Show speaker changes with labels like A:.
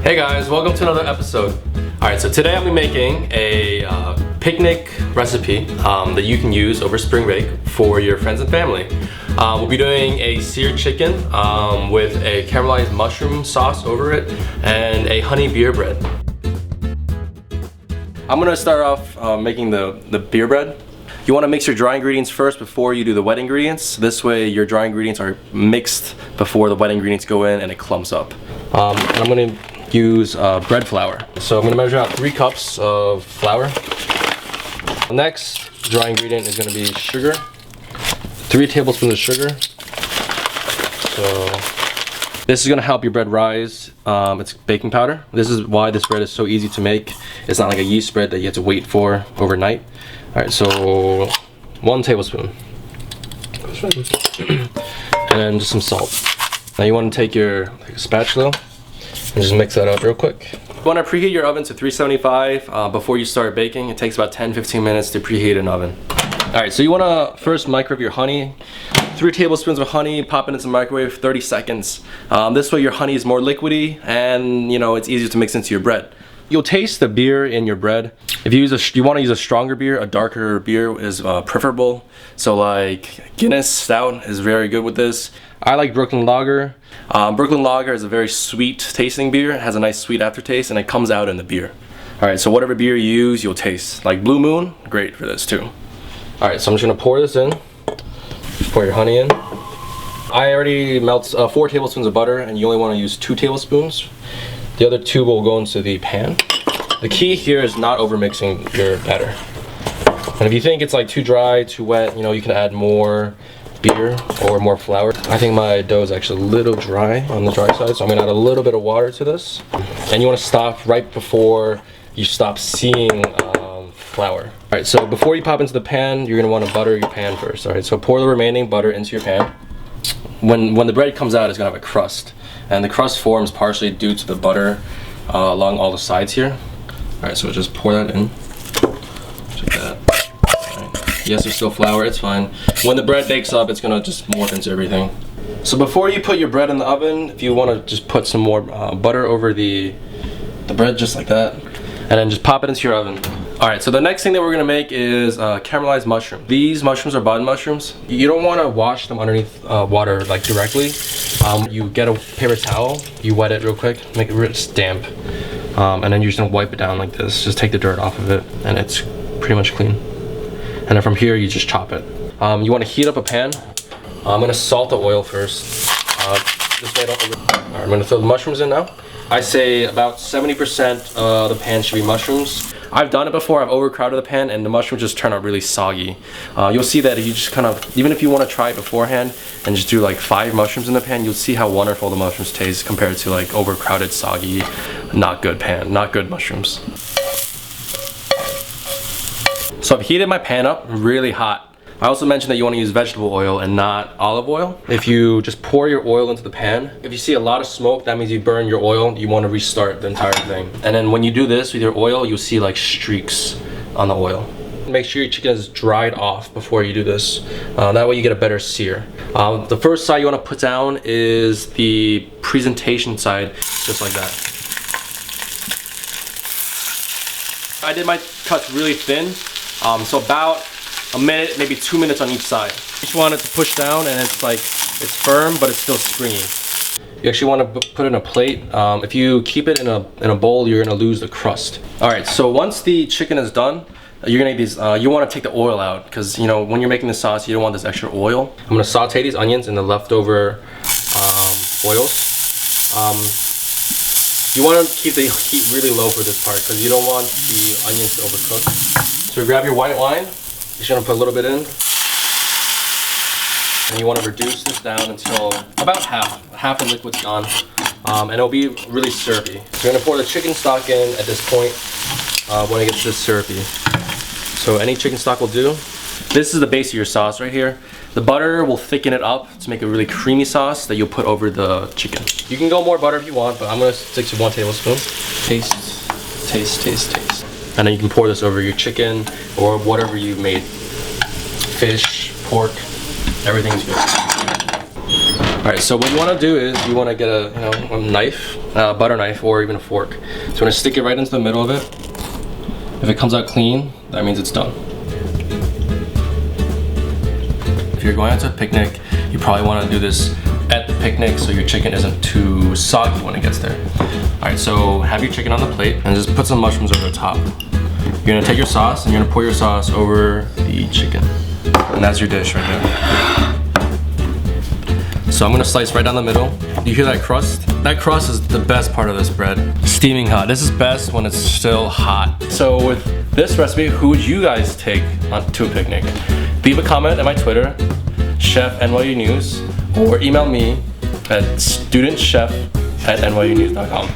A: Hey guys, welcome to another episode. Alright, so today I'm making a picnic recipe that you can use over spring break for your friends and family. We'll be doing a seared chicken with a caramelized mushroom sauce over it and a honey beer bread. I'm gonna start off making the beer bread. You want to mix your dry ingredients first before you do the wet ingredients. This way your dry ingredients are mixed before the wet ingredients go in and it clumps up. And I'm gonna use bread flour. So I'm gonna measure out 3 cups of flour. The next dry ingredient is gonna be sugar. 3 tablespoons of sugar. So this is gonna help your bread rise. It's baking powder. This is why this bread is so easy to make. It's not like a yeast bread that you have to wait for overnight. All right, so 1 tablespoon. And then just some salt. Now you want to take your spatula and just mix that up real quick. You want to preheat your oven to 375 before you start baking. It takes about 10-15 minutes to preheat an oven. All right, so you want to first microwave your honey. 3 tablespoons of honey, pop it into the microwave, 30 seconds. This way your honey is more liquidy and it's easier to mix into your bread. You'll taste the beer in your bread. If you want to use a stronger beer, a darker beer is preferable. So like Guinness Stout is very good with this. I like Brooklyn Lager. Brooklyn Lager is a very sweet tasting beer. It has a nice sweet aftertaste and it comes out in the beer. All right, so whatever beer you use, you'll taste. Like Blue Moon, great for this too. All right, so I'm just gonna pour this in. Just pour your honey in. I already melt 4 tablespoons of butter and you only want to use 2 tablespoons. The other 2 will go into the pan. The key here is not over mixing your batter. And if you think it's like too dry, too wet, you can add more beer or more flour. I think my dough is actually a little dry on the dry side, so I'm gonna add a little bit of water to this. And you wanna stop right before you stop seeing flour. All right, so before you pop into the pan, you're gonna wanna butter your pan first. All right, so pour the remaining butter into your pan. When the bread comes out, it's gonna have a crust. And the crust forms partially due to the butter along all the sides here. All right, so just pour that in. Check that. Right. Yes, there's still flour, it's fine. When the bread bakes up, it's gonna just morph into everything. So before you put your bread in the oven, if you wanna just put some more butter over the bread, just like that, and then just pop it into your oven. All right, so the next thing that we're gonna make is caramelized mushroom. These mushrooms are button mushrooms. You don't wanna wash them underneath water like directly. You get a paper towel, you wet it real quick, make it real damp. And then you're just gonna wipe it down like this. Just take the dirt off of it and it's pretty much clean. And then from here, you just chop it. You wanna heat up a pan. I'm gonna salt the oil first. This way I don't All right, I'm gonna throw the mushrooms in now. I say about 70% of the pan should be mushrooms. I've done it before, I've overcrowded the pan and the mushrooms just turn out really soggy. You'll see that if you just kind of, even if you want to try it beforehand and just do like 5 mushrooms in the pan, you'll see how wonderful the mushrooms taste compared to like overcrowded, soggy, not good mushrooms. So I've heated my pan up really hot. I also mentioned that you want to use vegetable oil and not olive oil. If you just pour your oil into the pan, if you see a lot of smoke, that means you burn your oil. You want to restart the entire thing. And then when you do this with your oil, you'll see like streaks on the oil. Make sure your chicken is dried off before you do this. That way you get a better sear. The first side you want to put down is the presentation side, just like that. I did my cuts really thin, so about a minute, maybe 2 minutes on each side. You just want it to push down and it's firm, but it's still springy. You actually want to put it in a plate. If you keep it in a bowl, you're gonna lose the crust. All right, so once the chicken is done, you're gonna need these, you wanna take the oil out because when you're making the sauce, you don't want this extra oil. I'm gonna saute these onions in the leftover oils. You wanna keep the heat really low for this part because you don't want the onions to overcook. So grab your white wine. You're just gonna put a little bit in. And you wanna reduce this down until about half the liquid's gone. And it'll be really syrupy. So you're gonna pour the chicken stock in at this point when it gets this syrupy. So any chicken stock will do. This is the base of your sauce right here. The butter will thicken it up to make a really creamy sauce that you'll put over the chicken. You can go more butter if you want, but I'm gonna stick to 1 tablespoon. Taste, taste, taste, taste. And then you can pour this over your chicken or whatever you made. Fish, pork, everything's good. Alright, so what you want to do is you want to get a knife, butter knife, or even a fork. So you want to stick it right into the middle of it. If it comes out clean, that means it's done. If you're going out to a picnic, you probably want to do this at the picnic so your chicken isn't too soggy when it gets there. Alright, so have your chicken on the plate and just put some mushrooms over the top. You're going to take your sauce and you're going to pour your sauce over the chicken. And that's your dish right there. So I'm going to slice right down the middle. You hear that crust? That crust is the best part of this bread. Steaming hot. This is best when it's still hot. So with this recipe, who would you guys take to a picnic? Leave a comment at my Twitter, Chef NYU News, or email me at studentchef@nyunews.com.